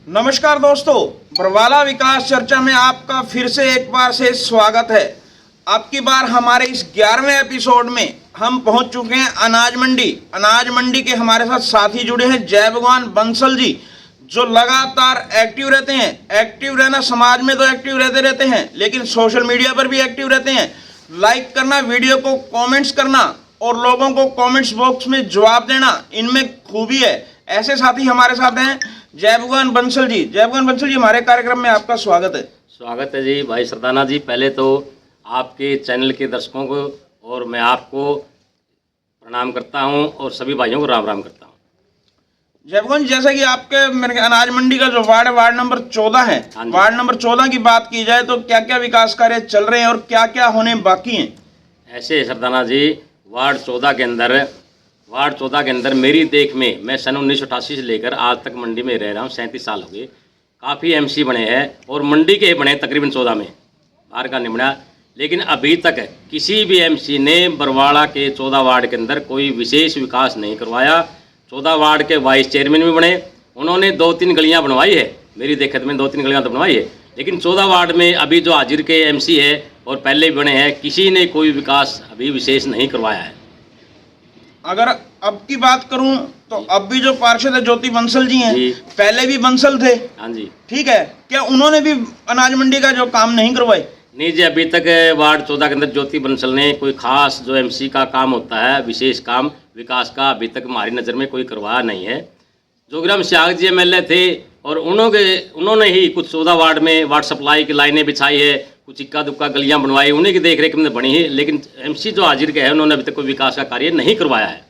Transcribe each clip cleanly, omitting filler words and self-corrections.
नमस्कार दोस्तों, बरवाला विकास चर्चा में आपका फिर से एक बार से स्वागत है। अब की बार हमारे इस 11वें एपिसोड में हम पहुंच चुके हैं अनाज मंडी के हमारे साथ साथी जुड़े हैं जय भगवान बंसल जी, जो लगातार एक्टिव रहते हैं। एक्टिव रहना, समाज में तो एक्टिव रहते हैं, लेकिन सोशल मीडिया पर भी एक्टिव रहते हैं। लाइक करना, वीडियो को कमेंट्स करना और लोगों को कमेंट्स बॉक्स में जवाब देना, इनमें खूबी है। ऐसे साथी हमारे साथ हैं जय भगवान बंसल जी। जय भगवान बंसल जी, हमारे कार्यक्रम में आपका स्वागत है। स्वागत है जी भाई सरदाना जी। पहले तो आपके चैनल के दर्शकों को और मैं आपको प्रणाम करता हूं और सभी भाइयों को राम राम करता हूं। जय भगवान, जैसा कि आपके मेरे अनाज मंडी का जो वार्ड नंबर 14 है, वार्ड नंबर 14 की बात की जाए तो क्या क्या विकास कार्य चल रहे हैं और क्या क्या होने बाकी हैं? ऐसे सरदाना जी, वार्ड 14 के अंदर मेरी देख में, मैं सन 1988 से लेकर आज तक मंडी में रह रहा हूँ, 37 साल हो गए। काफ़ी एमसी बने हैं और मंडी के बने तकरीबन 14 में, बाहर का नहीं बना। लेकिन अभी तक किसी भी एमसी ने बरवाड़ा के 14 वार्ड के अंदर कोई विशेष विकास नहीं करवाया। 14 वार्ड के वाइस चेयरमैन भी बने, उन्होंने 2-3 गलियाँ बनवाई है, मेरी देखत में 2-3 गलियाँ तो बनवाई है। लेकिन 14 वार्ड में अभी जो हाजिर के एमसी है और पहले भी बने हैं, किसी ने कोई विकास अभी विशेष नहीं करवाया है। अगर अब की बात करूं तो अब भी जो पार्षद है ज्योति बंसल जी हैं, पहले भी बंसल थे। हाँ जी, ठीक है, क्या उन्होंने भी अनाज मंडी का जो काम नहीं करवाए? नहीं जी, अभी तक वार्ड 14 के अंदर ज्योति बंसल ने कोई खास जो एमसी का काम होता है, विशेष काम विकास का, अभी तक हमारी नज़र में कोई करवाया नहीं है। जोगराम सियाग जी एमएलए थे और उन्होंने ही कुछ 14 वार्ड में वाटर सप्लाई की लाइनें बिछाई है, कुछ इक्का दुक्का गलियां बनवाई, उन्हीं की देख रेख में बनी है। लेकिन एमसी जो हाजिर के है, उन्होंने अभी तक कोई विकास का कार्य नहीं करवाया है।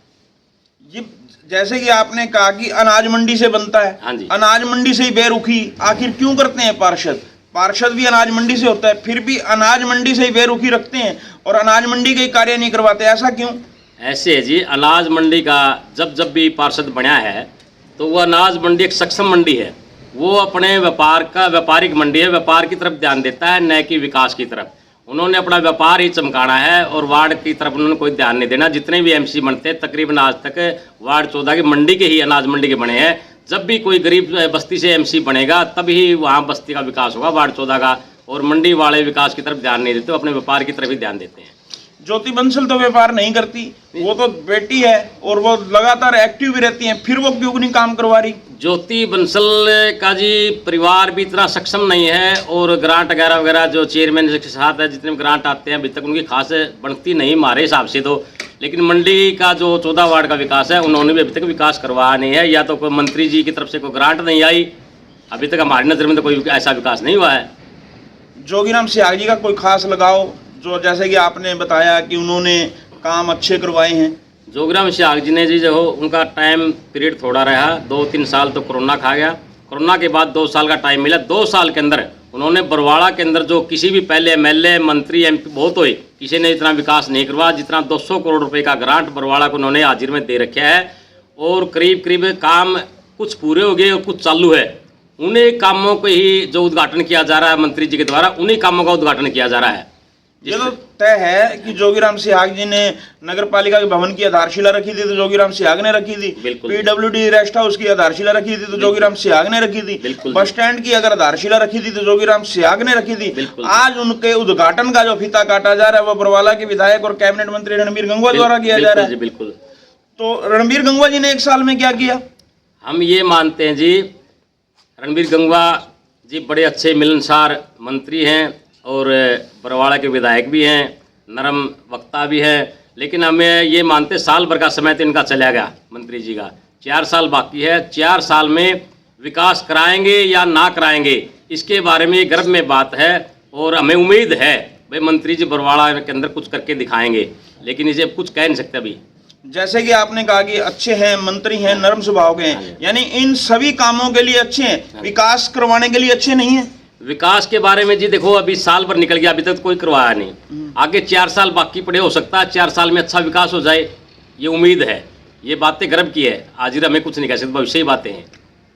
ये जैसे कि आपने कहा कि अनाज मंडी से बनता है, हाँ जी, अनाज मंडी से ही बेरुखी आखिर क्यों करते हैं पार्षद भी अनाज मंडी से होता है, फिर भी अनाज मंडी से ही बेरुखी रखते हैं और अनाज मंडी के कार्य नहीं करवाते, ऐसा क्यों? ऐसे है जी, अनाज मंडी का जब भी पार्षद बना है तो वो अनाज मंडी एक सक्षम मंडी है। वो अपने व्यापारिक मंडी है, व्यापार की तरफ ध्यान देता है, न कि विकास की तरफ। उन्होंने अपना व्यापार ही चमकाना है और वार्ड की तरफ उन्होंने कोई ध्यान नहीं देना। जितने भी एमसी बनते हैं तकरीबन आज तक वार्ड 14 की मंडी के ही, अनाज मंडी के बने हैं। जब भी कोई गरीब बस्ती से एमसी बनेगा तभी वहाँ बस्ती का विकास होगा, वार्ड 14 का। और मंडी वाले विकास की तरफ ध्यान नहीं देते, अपने व्यापार की तरफ ही ध्यान देते हैं। ज्योति बंसल तो व्यापार नहीं करती, वो तो बेटी है और वो लगातार एक्टिव भी रहती हैं, फिर वो क्यों नहीं काम करवा रही? ज्योति बंसल का जी परिवार भी इतना सक्षम नहीं है और ग्रांट वगैरह जो चेयरमैन के साथ है, जितने ग्रांट आते हैं अभी तक उनकी खास बनती नहीं हमारे हिसाब से तो। लेकिन मंडी का जो 14 वार्ड का विकास है, उन्होंने भी अभी तक विकास करवाया नहीं है, या तो कोई मंत्री जी की तरफ से कोई ग्रांट नहीं आई, अभी तक हमारी नज़र में तो कोई ऐसा विकास नहीं हुआ है। जोगीराम सियाग जी का कोई खास लगाव, जो जैसे कि आपने बताया कि उन्होंने काम अच्छे करवाए हैं? जोगराम सियाग जी ने जी जो उनका टाइम पीरियड थोड़ा रहा, 2-3 साल तो कोरोना खा गया। कोरोना के बाद 2 साल का टाइम मिला। 2 साल के अंदर उन्होंने बरवाड़ा के अंदर जो किसी भी पहले एमएलए मंत्री एमपी बहुत हुए, किसी ने इतना विकास नहीं करवाया जितना 200 करोड़ रुपए का ग्रांट बरवाड़ा को उन्होंने हाजिर में दे रखा है। और करीब काम कुछ पूरे हो गए और कुछ चालू है। उन्हीं कामों को ही जो उद्घाटन किया जा रहा है मंत्री जी के द्वारा, उन्हीं कामों का उद्घाटन किया जा रहा है। ये तो तय है कि जोगीराम सियाग जी ने नगर पालिका के भवन की आधारशिला रखी थी तो जोगीराम सियाग ने रखी थी, पीडब्ल्यूडी रेस्ट हाउस की आधारशिला रखी थी तो जोगीराम सियाग ने रखी थी, बस स्टैंड की अगर आधारशिला रखी थी तो जोगीराम सियाग ने रखी थी। आज उनके उद्घाटन का जो फीता काटा जा रहा है वो बरवाला के विधायक और कैबिनेट मंत्री रणबीर गंगवा द्वारा किया जा रहा है। बिल्कुल। तो रणबीर गंगवा जी ने 1 साल में क्या किया? हम ये मानते हैं जी, रणबीर गंगवा जी बड़े अच्छे मिलनसार मंत्री हैं और बरवाड़ा के विधायक भी हैं, नरम वक्ता भी हैं। लेकिन हमें ये मानते साल भर का समय तो इनका चला गया, मंत्री जी का 4 साल बाकी है। 4 साल में विकास कराएंगे या ना कराएंगे, इसके बारे में गर्व में बात है और हमें उम्मीद है भाई मंत्री जी बरवाड़ा के अंदर कुछ करके दिखाएंगे। लेकिन इसे कुछ कह नहीं सकते अभी। जैसे कि आपने कहा कि अच्छे हैं, मंत्री हैं, नरम स्वभाव के हैं, यानी इन सभी कामों के लिए अच्छे हैं, विकास करवाने के लिए अच्छे नहीं है। विकास के बारे में जी देखो, अभी साल भर निकल गया, अभी तक कोई करवाया नहीं। आगे 4 साल बाकी पड़े, हो सकता है 4 साल में अच्छा विकास हो जाए, ये उम्मीद है। ये बातें गर्व की है, आज हमें कुछ नहीं कह सकते, भविष्य ही बातें हैं।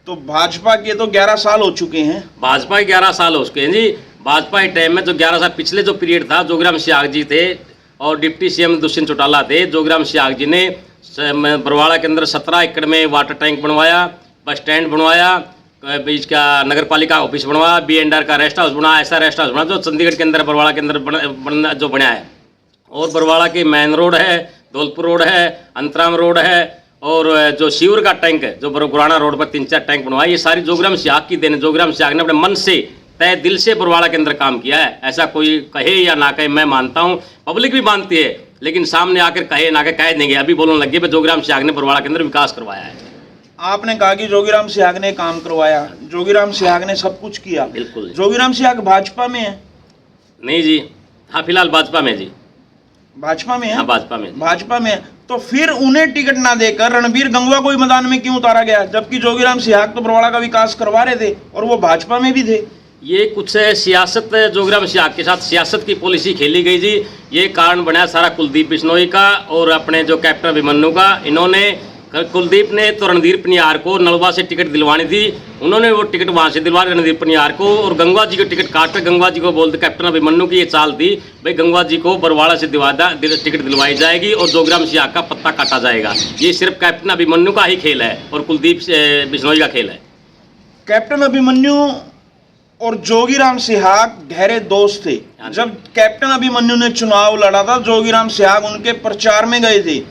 तो भाजपा के तो 11 साल हो चुके हैं। भाजपा के 11 साल हो चुके हैं जी। भाजपा के टाइम में जो 11 साल पिछले जो पीरियड था, जोगराम सियाग जी थे और डिप्टी सीएम दुष्यंत चौटाला थे। जोगराम सियाग जी ने बरवाड़ा के अंदर 17 एकड़ में वाटर टैंक बनवाया, बस स्टैंड बनवाया बीच का नगर पालिका ऑफिस बनवा, B&R का रेस्ट हाउस बना, ऐसा रेस्ट हाउस बना जो चंडीगढ़ के अंदर बरवाड़ा के अंदर बनना जो बना है। और बरवाड़ा की मेन रोड है, धौलपुर रोड है, अंतराम रोड है, और जो शिवर का टैंक है जो गुराना रोड पर 3-4 टैंक बनवाए, ये सारी जोगराम सियाग की देन। जोगराम सियाग ने अपने मन से तय दिल से बरवाड़ा के अंदर काम किया है। ऐसा कोई कहे या ना कहे, मैं मानता हूँ, पब्लिक भी मानती है, लेकिन सामने आकर कहे ना कहे देंगे। अभी बोलने लगे भाई जोगराम सियाग ने बरवाड़ा के अंदर विकास करवाया है। आपने कहा कि जोगीराम सियाग ने काम करवाया, जोगीराम सियाग ने सब कुछ किया। बिल्कुल। जोगीराम सियाग भाजपा में है? नहीं जी, हाँ फिलहाल भाजपा में जी। भाजपा में है? हाँ भाजपा में। भाजपा में है। तो फिर उन्हें टिकट ना देकर रणबीर गंगवा को ही मैदान में क्यों उतारा गया, जबकि जोगीराम सियाग तो बरवाड़ा का विकास करवा रहे थे और वो भाजपा में भी थे? ये कुछ सियासत जोगराम सियाग के साथ सियासत की पॉलिसी खेली गई जी। ये कारण बना सारा कुलदीप बिश्नोई का और अपने जो कैप्टन अभिमन्यु का। इन्होंने कुलदीप ने तो रणधीर पनियार को नलवा से टिकट दिलवानी थी, उन्होंने वो टिकट वहाँ से दिलवा रणधीर पनियार को, और गंगवा जी को टिकट काट कर गंगवा जी को बोलते कैप्टन अभिमन्यु की ये चाल थी भाई गंगवा जी को बरवाड़ा से टिकट दिलवाई जाएगी और जोगराम सियाग का पत्ता काटा जाएगा। ये सिर्फ कैप्टन अभिमन्यु का ही खेल है और कुलदीप बिश्नोई का खेल है। कैप्टन अभिमन्यु और जोगीराम सियाग गहरे दोस्त थे। जब कैप्टन अभिमन्यु ने चुनाव लड़ा था, जोगीराम सियाग उनके प्रचार में गए थे।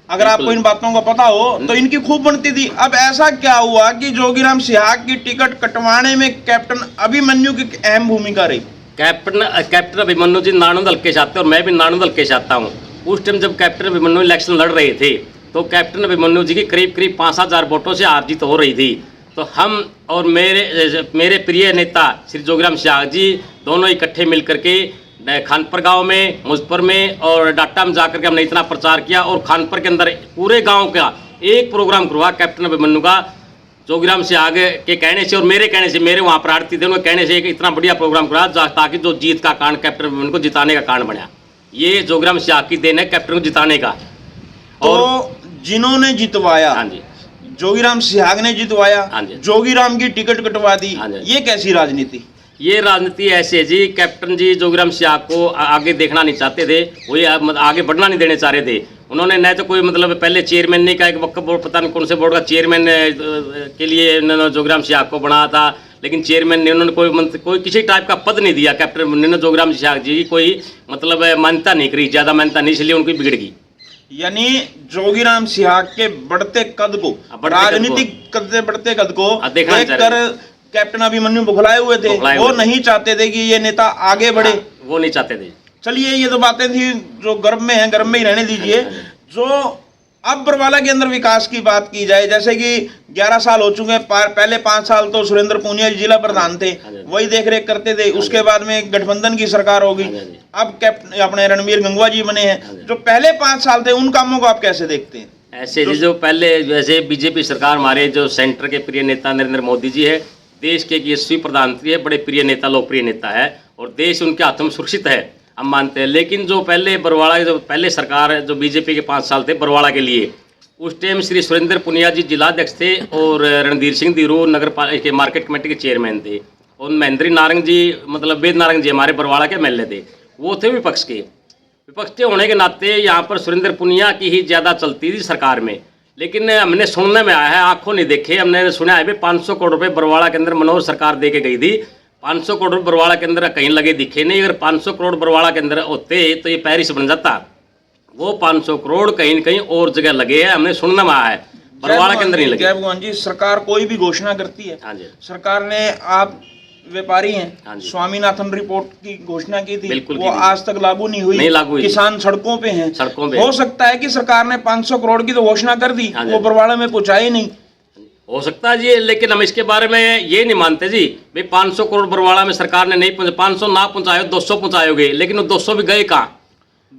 अगर आपको इन बातों का पता हो तो इनकी खूब बनती थी। अब ऐसा क्या हुआ कि जोगीराम सियाग की टिकट कटवाने में कैप्टन अभिमन्यु की अहम भूमिका रही? कैप्टन अभिमन्यु जी नानंद हल्के से आते और मैं भी नानंद हल्के से आता हूँ। उस टाइम जब कैप्टन अभिमन्यु इलेक्शन लड़ रहे थे तो कैप्टन अभिमन्यु जी की करीब 5,000 वोटों से हार जीत हो रही थी। तो हम और मेरे प्रिय नेता श्री जोगीराम सियाग जी दोनों इकट्ठे मिल करके खानपुर गांव में, मुजफ्फर में और डाटा में जाकर के हमने इतना प्रचार किया और खानपुर के अंदर पूरे गांव का एक प्रोग्राम करवा कैप्टन अभिमन्यु का जोगीराम सियाग के कहने से और मेरे कहने से, मेरे वहाँ प्रार्थी थे, उनके कहने से एक इतना बढ़िया प्रोग्राम करवा ताकि जो जीत का कारण कैप्टन अभिमन्यु को जिताने का कारण बना। ये जोगीराम सियाग की देन है कैप्टन को जिताने का। और जिन्होंने जितवाया, हाँ जी, जोगीराम सियाग ने जितवाया, हाँ जी, जोगीराम की टिकट कटवा दी, ये कैसी राजनीति? ये राजनीति ऐसे है जी, कैप्टन जी जोगीराम सियाग को आगे देखना नहीं चाहते थे, वही आगे बढ़ना नहीं देने चाह रहे थे। उन्होंने न तो कोई मतलब पहले चेयरमैन नहीं का एक वक्फ बोर्ड, पता नहीं कौन से बोर्ड का चेयरमैन के लिए उन्होंने जोगीराम सियाग को बनाया था, लेकिन चेयरमैन ने उन्होंने कोई किसी टाइप का पद नहीं दिया। कैप्टन ने जोगीराम सियाग जी की कोई मतलब मान्यता नहीं करी, ज़्यादा मान्यता नहीं, इसलिए उनकी बिगड़ गई। यानी जोगीराम सियाग के बढ़ते कद को, राजनीतिक बढ़ते कद को देखकर कैप्टन अभिमन्यु बुखलाए हुए थे। वो नहीं चाहते थे कि ये नेता आगे बढ़े। वो नहीं चाहते थे। चलिए, ये तो बातें थी जो गर्भ में है, गर्भ में ही रहने दीजिए। जो अब बरवाला के अंदर विकास की बात की जाए, जैसे कि 11 साल हो चुके हैं, पहले 5 साल तो सुरेंद्र पूनिया जिला प्रधान थे, वही देख रेख करते थे। उसके बाद में गठबंधन की सरकार होगी, अब कैप्टन अपने रणबीर गंगवा जी बने हैं। जो पहले 5 साल थे उन कामों को आप कैसे देखते हैं? ऐसे जो पहले जैसे बीजेपी सरकार, हमारे जो सेंटर के प्रिय नेता नरेंद्र मोदी जी है, देश के यशस्वी प्रधानमंत्री है, बड़े प्रिय नेता, लोकप्रिय नेता है और देश उनके हाथों में सुरक्षित है, हम मानते हैं। लेकिन जो पहले बरवाड़ा जो पहले सरकार जो बीजेपी के 5 साल थे बरवाड़ा के लिए, उस टाइम श्री सुरेंद्र पुनिया जी जिलाध्यक्ष थे और रणधीर सिंह धीरू नगर पालिका के मार्केट कमेटी के चेयरमैन थे और महेंद्री नारंग जी मतलब वेद नारंग जी हमारे बरवाड़ा के MLA थे, वो थे विपक्ष के। विपक्ष के होने के नाते यहाँ पर सुरेंद्र पुनिया की ही ज़्यादा चलती थी सरकार में। लेकिन हमने सुनने में आया है, आंखों नहीं देखे, हमने सुना है भाई 500 करोड़ रुपये बरवाड़ा के अंदर मनोहर सरकार दे के गई थी। 500 करोड़ बरवाड़ा के अंदर कहीं लगे दिखे नहीं। अगर 500 करोड़ बरवाड़ा के अंदर होते तो ये पेरिस बन जाता। वो 500 करोड़ कहीं न कहीं और जगह लगे हैं, हमने सुनने में आया है, बरवाड़ा के अंदर नहीं लगे। जय भगवान जी, सरकार कोई भी घोषणा करती है, हाँ जी, सरकार ने, आप व्यापारी हैं, हाँ, स्वामीनाथन रिपोर्ट की घोषणा की थी, वो आज तक लागू नहीं हुई, किसान सड़कों पे हैं, सड़कों पे। हो सकता है कि सरकार ने 500 करोड़ की तो घोषणा कर दी, वो बरवाड़ा में पहुंचाई नहीं। हो सकता है जी, लेकिन हम इसके बारे में ये नहीं मानते जी भाई 500 करोड़ बरवाड़ा में सरकार ने नहीं पहुंचा। 500 ना पहुंचाए 200 पहुंचाओगे, लेकिन वो 200 भी गए कहाँ?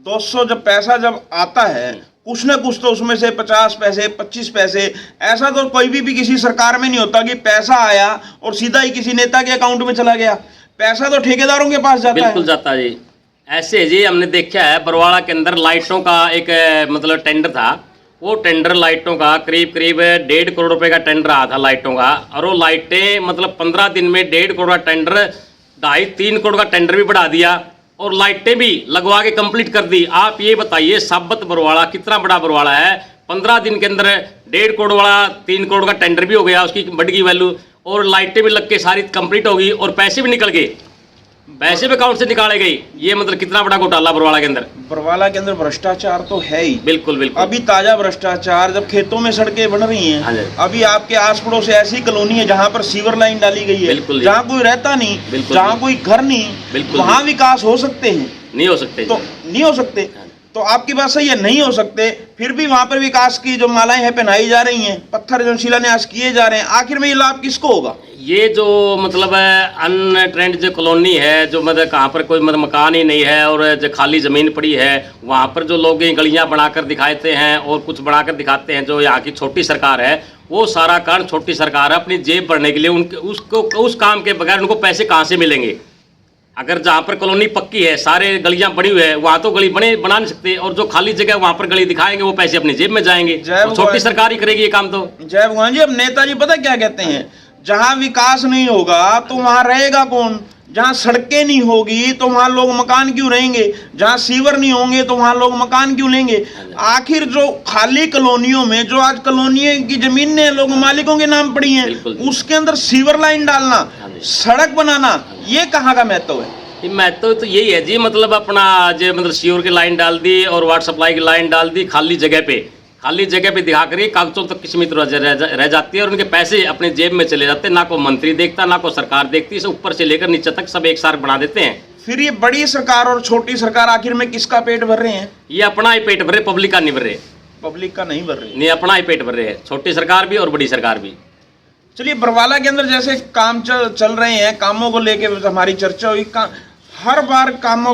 200 जब पैसा जब आता है, कुछ न कुछ तो उसमें से 50 पैसे 25 पैसे, ऐसा तो कोई भी किसी सरकार में नहीं होता कि पैसा आया और सीधा ही किसी नेता के अकाउंट में चला गया। पैसा तो ठेकेदारों के पास जाता है। बिल्कुल जाता है जी। ऐसे जी हमने देखा है बरवाड़ा के अंदर लाइटों का एक मतलब टेंडर था। वो टेंडर लाइटों का करीब 1.5 करोड़ रुपए का टेंडर आया था लाइटों का, और वो लाइटें मतलब 15 दिन में 1.5 करोड़ का टेंडर 2.5-3 करोड़ का टेंडर भी बढ़ा दिया और लाइटें भी लगवा के कंप्लीट कर दी। आप ये बताइए साबत बरवाड़ा कितना बड़ा बरवाड़ा है, 15 दिन के अंदर 1.5 करोड़ वाला 3 करोड़ का टेंडर भी हो गया, उसकी बढ़ गई वैल्यू, और लाइटें भी लग के सारी कंप्लीट होगी और पैसे भी निकल गए, पैसे भी अकाउंट से निकाले गए। ये मतलब कितना बड़ा घोटाला बरवाला के अंदर। बरवाला के अंदर भ्रष्टाचार तो है ही। बिल्कुल बिल्कुल। अभी ताजा भ्रष्टाचार, जब खेतों में सड़कें बन रही हाँ जी। हैं, अभी आपके आस पड़ोस ऐसी कॉलोनी है जहाँ पर सीवर लाइन डाली गई है, बिल्कुल जी। जहाँ कोई रहता नहीं, बिल्कुल जहाँ जी। कोई घर नहीं, बिल्कुल वहाँ विकास हो सकते हैं? नहीं हो सकते तो जी। नहीं हो सकते। तो आपकी बात सही है, नहीं हो सकते, फिर भी वहां पर विकास की जो मालाएं हैं पहनाई जा रही हैं, पत्थर जो शिलान्यास किए जा रहे हैं, आखिर में ये लाभ किसको होगा? ये जो मतलब अनट्रेंड जो कॉलोनी है, जो मतलब कहाँ पर कोई मतलब मकान ही नहीं है और जो खाली ज़मीन पड़ी है, वहाँ पर जो लोग गलियाँ बनाकर दिखाते हैं और कुछ बनाकर दिखाते हैं, जो यहाँ की छोटी सरकार है, वो सारा कारण छोटी सरकार है अपनी जेब भरने के लिए। उनके उसको उस काम के बगैर उनको पैसे कहाँ से मिलेंगे? अगर जहाँ पर कॉलोनी पक्की है, सारे गलियां बनी हुई है, वहाँ तो गली बना नहीं सकते, और जो खाली जगह वहाँ पर गली दिखाएंगे वो पैसे अपनी जेब में जाएंगे। तो छोटी सरकार ही करेगी ये काम। तो जय भगवान जी। अब नेताजी पता क्या कहते हैं, जहाँ विकास नहीं होगा तो वहाँ रहेगा कौन? जहाँ सड़कें नहीं होगी तो वहाँ लोग मकान क्यों रहेंगे? जहाँ सीवर नहीं होंगे तो वहाँ लोग मकान क्यों लेंगे? आखिर जो खाली कॉलोनियों में, जो आज कॉलोनियों की जमीनें लोग मालिकों के नाम पड़ी हैं, उसके अंदर सीवर लाइन डालना, सड़क बनाना, ये कहाँ का महत्व है? महत्व तो यही है जी, मतलब अपना जो मतलब सीवर की लाइन डाल दी और वाटर सप्लाई की लाइन डाल दी, खाली जगह पे दिखा कर कागजों तक किस्मत रह जाती है और उनके पैसे अपने जेब में चले जाते हैं। ना को मंत्री देखता, ना को सरकार देखती, से ऊपर से लेकर नीचे तक सब एक साथ बना देते हैं। फिर ये बड़ी सरकार और छोटी सरकार आखिर में किसका पेट भर रहे हैं? ये अपना ही पेट भर रहे, पब्लिक का नहीं भर रहे। पब्लिक का नहीं भर रहे, नहीं, अपना ही पेट भर रहे हैं, छोटी सरकार भी और बड़ी सरकार भी। चलिए, बरवाला के अंदर जैसे काम चल रहे हैं, कामों को लेके हमारी चर्चा हुई। हर बार कामों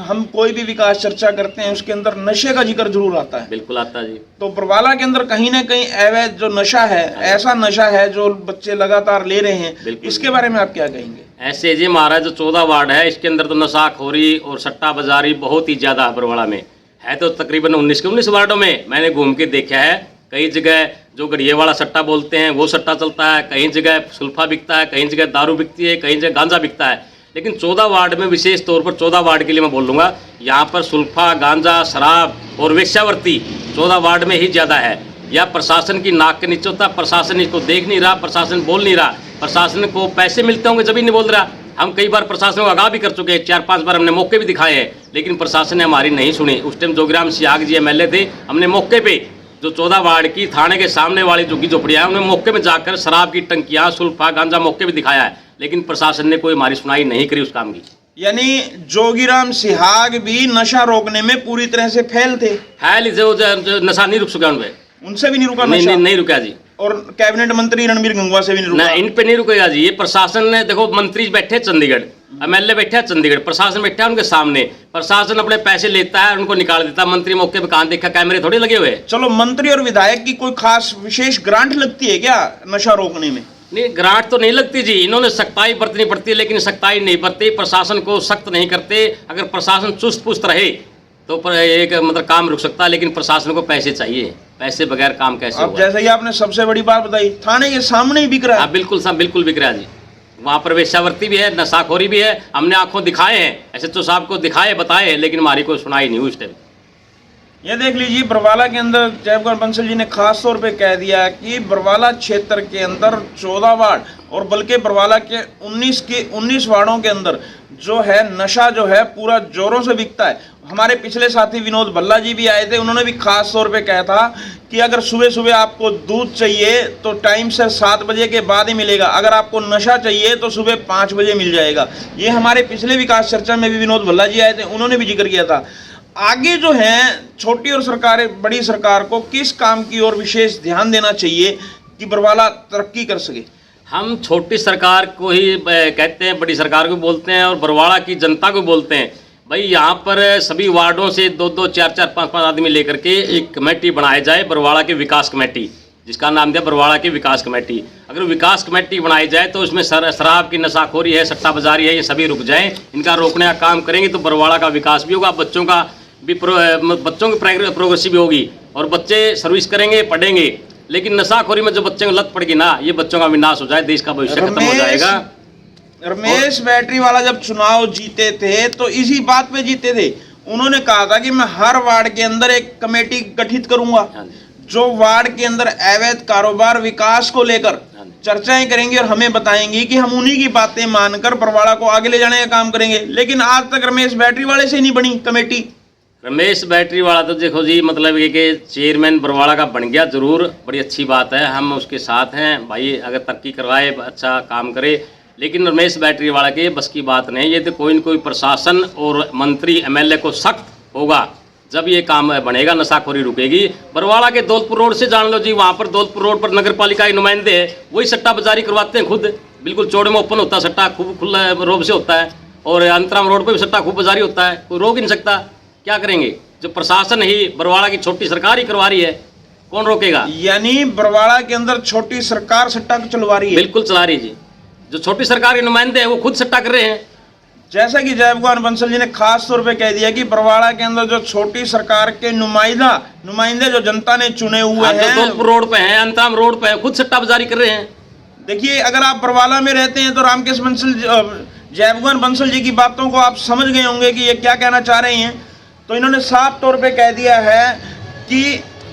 हम कोई भी विकास चर्चा करते हैं उसके अंदर नशे का जिक्र जरूर आता है। बिल्कुल आता है जी। तो बरवाला के अंदर कहीं ना कहीं अवैध जो नशा है, ऐसा नशा है जो बच्चे लगातार ले रहे हैं, इसके बारे में आप क्या कहेंगे? ऐसे जी हमारा जो 14 वार्ड है, इसके अंदर तो नशाखोरी और सट्टा बाजारी बहुत ही ज्यादा है बरवाला में। है तो तकरीबन 19 के 19 वार्डों में मैंने घूम के देखा है। कई जगह जो गड़िए वाला सट्टा बोलते हैं वो सट्टा चलता है, कहीं जगह सुल्फा बिकता है, कहीं जगह दारू बिकती है, कहीं जगह गांजा बिकता है। लेकिन 14 वार्ड में, विशेष तौर पर 14 वार्ड के लिए मैं बोल लूँगा, यहाँ पर सुल्फा, गांजा, शराब और वेश्यावृत्ति 14 वार्ड में ही ज़्यादा है। या प्रशासन की नाक के नीचे होता, प्रशासन इसको देख नहीं रहा, प्रशासन बोल नहीं रहा, प्रशासन को पैसे मिलते होंगे जब ही नहीं बोल रहा। हम कई बार प्रशासन को आगाह भी कर चुके हैं, 4-5 बार हमने मौके भी दिखाए हैं, लेकिन प्रशासन ने हमारी नहीं सुनी। उस टाइम जोगीराम सियाग जी MLA थे, हमने मौके पे जो 14 वार्ड की थाने के सामने वाली झुग्गी झोपड़ियाँ, उन्हें मौके में जाकर शराब की टंकियाँ, सुल्फा, गांजा मौके पे दिखाया है, लेकिन प्रशासन ने कोई हमारी सुनाई नहीं करी उस काम की। यानी जोगीराम सिहाग भी नशा रोकने में पूरी तरह से फेल थे। जो नशा नहीं रुक सका उनसे भी नहीं रुका नशा, नहीं रुका जी। और कैबिनेट मंत्री रणबीर गंगवा से भी नहीं रुका। इन पे नहीं रुकेगा जी। ये प्रशासन ने, देखो मंत्री बैठे चंडीगढ़, MLA बैठे हैं चंडीगढ़, प्रशासन बैठा है उनके सामने, प्रशासन अपने पैसे लेता है, उनको निकाल देता है। मंत्री मौके पे कहाँ देखा, कैमरे थोड़े लगे हुए। चलो, मंत्री और विधायक की कोई खास विशेष ग्रांट लगती है क्या नशा रोकने में? नहीं, ग्रांट तो नहीं लगती जी। इन्होंने सख्ताई बरतनी पड़ती है, लेकिन सख्ताई नहीं बरती, प्रशासन को सख्त नहीं करते। अगर प्रशासन चुस्त पुस्त रहे तो एक मतलब काम रुक सकता है, लेकिन प्रशासन को पैसे चाहिए, पैसे बगैर काम कैसे होगा? जैसे ही आपने सबसे बड़ी बात बताई, थाने के सामने ही बिक रहा है। बिल्कुल सब बिल्कुल बिक रहा है जी। वहाँ पर वेश्यावृत्ति भी है, नशाखोरी भी है। हमने आंखों दिखाए हैं, SHO साहब को दिखाए, बताए, लेकिन हमारी कोई सुनाई नहीं हुई उस टाइम। ये देख लीजिए, बरवाला के अंदर जयप्रकाश बंसल जी ने खास तौर पे कह दिया कि बरवाला क्षेत्र के अंदर 14 वार्ड और बल्कि बरवाला के 19 वार्डों के अंदर जो है नशा जो है पूरा जोरों से बिकता है। हमारे पिछले साथी विनोद भल्ला जी भी आए थे, उन्होंने भी खास तौर पे कहा था कि अगर सुबह सुबह आपको दूध चाहिए तो टाइम से 7 बजे के बाद ही मिलेगा, अगर आपको नशा चाहिए तो सुबह 5 बजे मिल जाएगा। ये हमारे पिछले विकास चर्चा में भी विनोद भल्ला जी आए थे, उन्होंने भी जिक्र किया था। आगे जो है छोटी और बड़ी सरकार को किस काम की ओर विशेष ध्यान देना चाहिए कि बरवाला तरक्की कर सके? हम छोटी सरकार को ही कहते हैं, बड़ी सरकार को बोलते हैं और बरवाला की जनता को बोलते हैं। भाई यहाँ पर सभी वार्डों से 2-2, 4-4, 5-5 आदमी लेकर के एक कमेटी बनाई जाए, बरवाला की विकास कमेटी, जिसका नाम दिया बरवाला की विकास कमेटी। अगर विकास कमेटी बनाई जाए तो उसमें शराब की नशाखोरी है, सट्टा बाजारी है, ये सभी रुक जाएं। इनका रोकने का काम करेंगे तो बरवाला का विकास भी होगा, बच्चों का भी बच्चों की प्रोग्रेस भी होगी और बच्चे सर्विस करेंगे, पढ़ेंगे। लेकिन नशाखोरी में जो बच्चों को लत पड़ेगी ना, ये बच्चों का विनाश हो जाए, देश का भविष्य खत्म हो जाएगा। रमेश बैटरी वाला जब चुनाव जीते थे तो इसी बात पे जीते थे। उन्होंने कहा था कि मैं हर वार्ड के अंदर एक कमेटी गठित करूंगा जो वार्ड के अंदर अवैध कारोबार विकास को लेकर चर्चाएं करेंगी और हमें बताएंगी कि हम उन्हीं की बातें मानकर बरवाड़ा को आगे ले जाने का काम करेंगे। लेकिन आज तक रमेश बैटरी वाले से नहीं बनी कमेटी। रमेश बैटरी वाला तो देखो जी, मतलब ये कि चेयरमैन बरवाड़ा का बन गया, जरूर बड़ी अच्छी बात है, हम उसके साथ हैं भाई, अगर तरक्की करवाए अच्छा काम करे। लेकिन रमेश बैटरी वाला के बस की बात नहीं, ये तो कोई न कोई प्रशासन और मंत्री एमएलए को सख्त होगा, जब ये काम बनेगा, नशाखोरी रुकेगी। बरवाड़ा के दौलतपुर रोड से जान लो जी, वहाँ पर दौलतपुर रोड पर नगर पालिका के नुमाइंदे है, वही सट्टा बाजारी करवाते हैं खुद, बिल्कुल चौड़े में ओपन होता है सट्टा, खूब खुला रोड से होता है, और अंतराम रोड पर भी सट्टा खूब बाजारी होता है, कोई रोक ही नहीं सकता। क्या करेंगे, जो प्रशासन ही बरवाड़ा की छोटी सरकार ही करवा रही है, कौन रोकेगा? यानी बरवाड़ा के अंदर छोटी सरकार सट्टा चलवा रही है। बिल्कुल चला रही है जी, जो छोटी सरकार के नुमाइंदे हैं वो खुद सट्टा कर रहे हैं। जैसा कि जय भगवान बंसल जी ने खास तौर पे कह दिया कि बरवाड़ा के अंदर जो छोटी सरकार के नुमाइंदे जो जनता ने चुने हुए हैं, जो दौलतपुर रोड पे हैं, अंतराम रोड पे हैं, खुद सट्टा बाजारी कर रहे हैं। देखिए, अगर आप बरवाड़ा में रहते हैं तो रामकेश बंसल, जय भगवान बंसल जी की बातों को आप समझ गए होंगे कि ये क्या कहना चाह रहे हैं। तो इन्होंने साफ तौर पे कह दिया है कि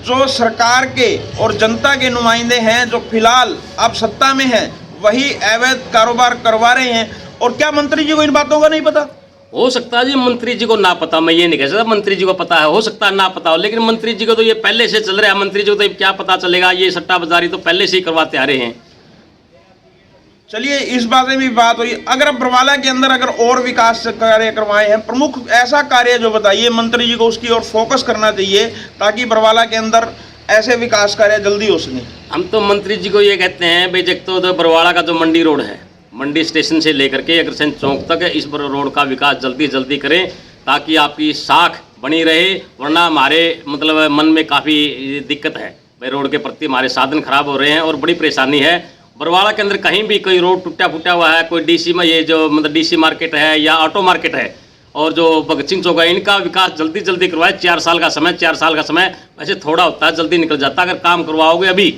जो सरकार के और जनता के नुमाइंदे हैं, जो फिलहाल अब सत्ता में हैं, वही अवैध कारोबार करवा रहे हैं। और क्या मंत्री जी को इन बातों का नहीं पता? हो सकता है जी मंत्री जी को ना पता, मैं ये नहीं कह सकता मंत्री जी को पता है, हो सकता है ना पता हो, लेकिन मंत्री जी को तो ये पहले से चल रहा है, मंत्री जी को तो क्या पता चलेगा, ये सट्टा बाजारी तो पहले से ही करवाते आ रहे हैं। चलिए, इस बात में भी बात हुई। अगर अब बरवाड़ा के अंदर अगर और विकास कार्य करवाए हैं, प्रमुख ऐसा कार्य जो बताइए, मंत्री जी को उसकी ओर फोकस करना चाहिए ताकि बरवाड़ा के अंदर ऐसे विकास कार्य जल्दी हो सके। हम तो मंत्री जी को ये कहते हैं भाई, एक तो बरवाड़ा का जो मंडी रोड है, मंडी स्टेशन से लेकर के अग्रसेन चौक तक इस रोड का विकास जल्दी जल्दी करें, ताकि आपकी साख बनी रहे। वरना हमारे मतलब मन में काफ़ी दिक्कत है भाई, रोड के प्रति हमारे साधन खराब हो रहे हैं और बड़ी परेशानी है। बरवाड़ा के अंदर कहीं भी कोई रोड टूटा फूटा हुआ है, कोई डीसी में ये जो मतलब डीसी मार्केट है या ऑटो मार्केट है और जो भगत सिंह चौक है, इनका विकास जल्दी जल्दी करवाए। 4 साल का समय, 4 साल का समय वैसे थोड़ा होता है, जल्दी निकल जाता है। अगर काम करवाओगे अभी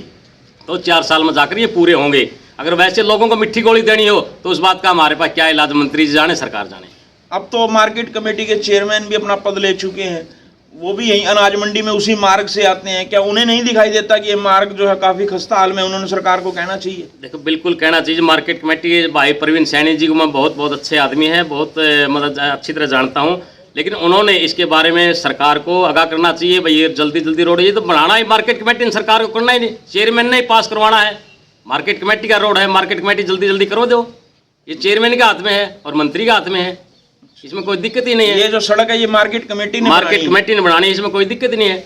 तो 4 साल में जाकर ये पूरे होंगे। अगर वैसे लोगों को मिट्टी गोली देनी हो तो उस बात का हमारे पास क्या इलाज, मंत्री जी जाने, सरकार जाने। अब तो मार्केट कमेटी के चेयरमैन भी अपना पद ले चुके हैं, वो भी यही अनाज मंडी में उसी मार्ग से आते हैं। क्या उन्हें नहीं दिखाई देता कि ये मार्ग जो है काफी खस्ता हाल में? उन्होंने सरकार को कहना चाहिए। देखो, बिल्कुल कहना चाहिए। मार्केट कमेटी के भाई प्रवीण सैनी जी को मैं बहुत अच्छे आदमी है, बहुत मतलब अच्छी तरह जानता हूँ, लेकिन उन्होंने इसके बारे में सरकार को आगाह करना चाहिए भाई, ये जल्दी जल्दी रोड, ये तो बनाना ही मार्केट कमेटी ने, सरकार को करना ही नहीं, चेयरमैन ने ही पास करवाना है। मार्केट कमेटी का रोड है, मार्केट कमेटी जल्दी जल्दी करो दो, ये चेयरमैन के हाथ में है और मंत्री के हाथ में है, इसमें कोई दिक्कत ही नहीं है। ये जो सड़क है ये मार्केट कमेटी ने बनानी है, इसमें कोई दिक्कत नहीं है।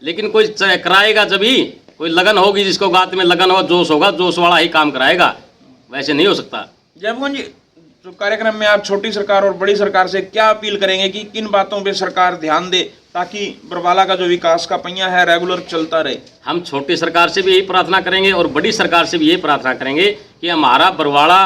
लेकिन कोई कराएगा जब ही, कोई लगन होगी, जिसको गात में लगन होगा, जोश होगा, जोश वाला ही काम कराएगा, वैसे नहीं हो सकता। जयभगवान जी, जो कार्यक्रम में आप छोटी सरकार और बड़ी सरकार से क्या अपील करेंगे कि किन बातों पे सरकार ध्यान दे ताकि बरवाड़ा का जो विकास का पहिया है रेगुलर चलता रहे? हम छोटी सरकार से भी यही प्रार्थना करेंगे और बड़ी सरकार से भी यही प्रार्थना करेंगे कि हमारा बरवाड़ा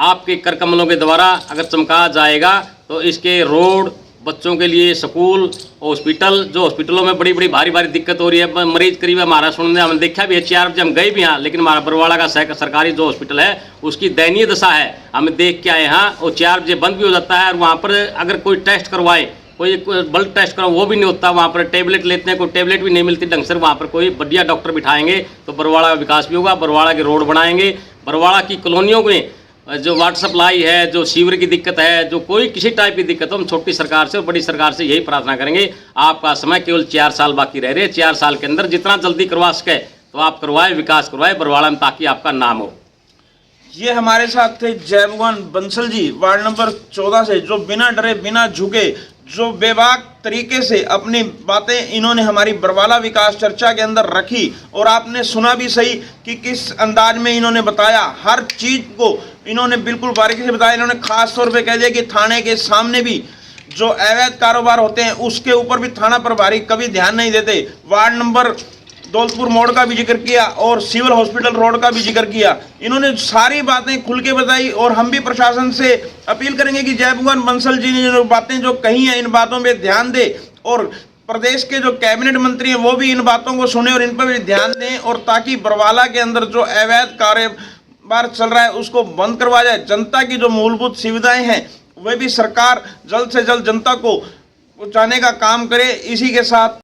आपके कर कमलों के द्वारा अगर चमका जाएगा तो इसके रोड, बच्चों के लिए स्कूल, हॉस्पिटल, जो हॉस्पिटलों में बड़ी बड़ी भारी भारी दिक्कत हो रही है, मरीज करीब हमारा सुनने हमने देखा भी है, 4 बजे हम गए भी यहाँ, लेकिन हमारा बरवाड़ा का सरकारी जो हॉस्पिटल है उसकी दयनीय दशा है, हमें देख के आए यहाँ, और 4 बजे बंद भी हो जाता है। और वहाँ पर अगर कोई टेस्ट करवाए, कोई ब्लड टेस्ट कराओ, वो भी नहीं होता, वहाँ पर टेबलेट लेते हैं, कोई टेबलेट भी नहीं मिलती ढंग से। वहाँ पर कोई बढ़िया डॉक्टर बिठाएंगे तो बरवाड़ा का विकास भी होगा, बरवाड़ा के रोड बनाएंगे, बरवाड़ा की कॉलोनियों में जो वाटर सप्लाई है, जो सीवर की दिक्कत है, जो कोई किसी टाइप की दिक्कत हो, हम छोटी सरकार से और बड़ी सरकार से यही प्रार्थना करेंगे। आपका समय केवल 4 साल बाकी रह रहे हैं, 4 साल के अंदर जितना जल्दी करवा सके तो आप करवाए, विकास करवाए बरवाड़ा में, ताकि आपका नाम हो। ये हमारे साथ थे जय भगवान बंसल जी, वार्ड नंबर 14 से, जो बिना डरे बिना झुके, जो बेबाक तरीके से अपनी बातें इन्होंने हमारी बरवाड़ा विकास चर्चा के अंदर रखी। और आपने सुना भी सही कि किस अंदाज में इन्होंने बताया, हर चीज को इन्होंने बिल्कुल बारीकी से बताया। इन्होंने खास तौर पे कह दिया कि थाने के सामने भी जो अवैध कारोबार होते हैं उसके ऊपर भी थाना प्रभारी कभी ध्यान नहीं देते। वार्ड नंबर दौलतपुर मोड़ का भी जिक्र किया और सिविल हॉस्पिटल रोड का भी जिक्र किया। इन्होंने सारी बातें खुल के बताई और हम भी प्रशासन से अपील करेंगे कि जय भगवान बंसल जी ने जो बातें जो कही हैं इन बातों पे ध्यान दे, और प्रदेश के जो कैबिनेट मंत्री हैं वो भी इन बातों को सुने और इन पर भी ध्यान दें, और ताकि बरवाड़ा के अंदर जो अवैध कारोबार चल रहा है उसको बंद करवाया जाए। जनता की जो मूलभूत सुविधाएं हैं वह भी सरकार जल्द से जल्द जनता को पहुँचाने का काम करे। इसी के साथ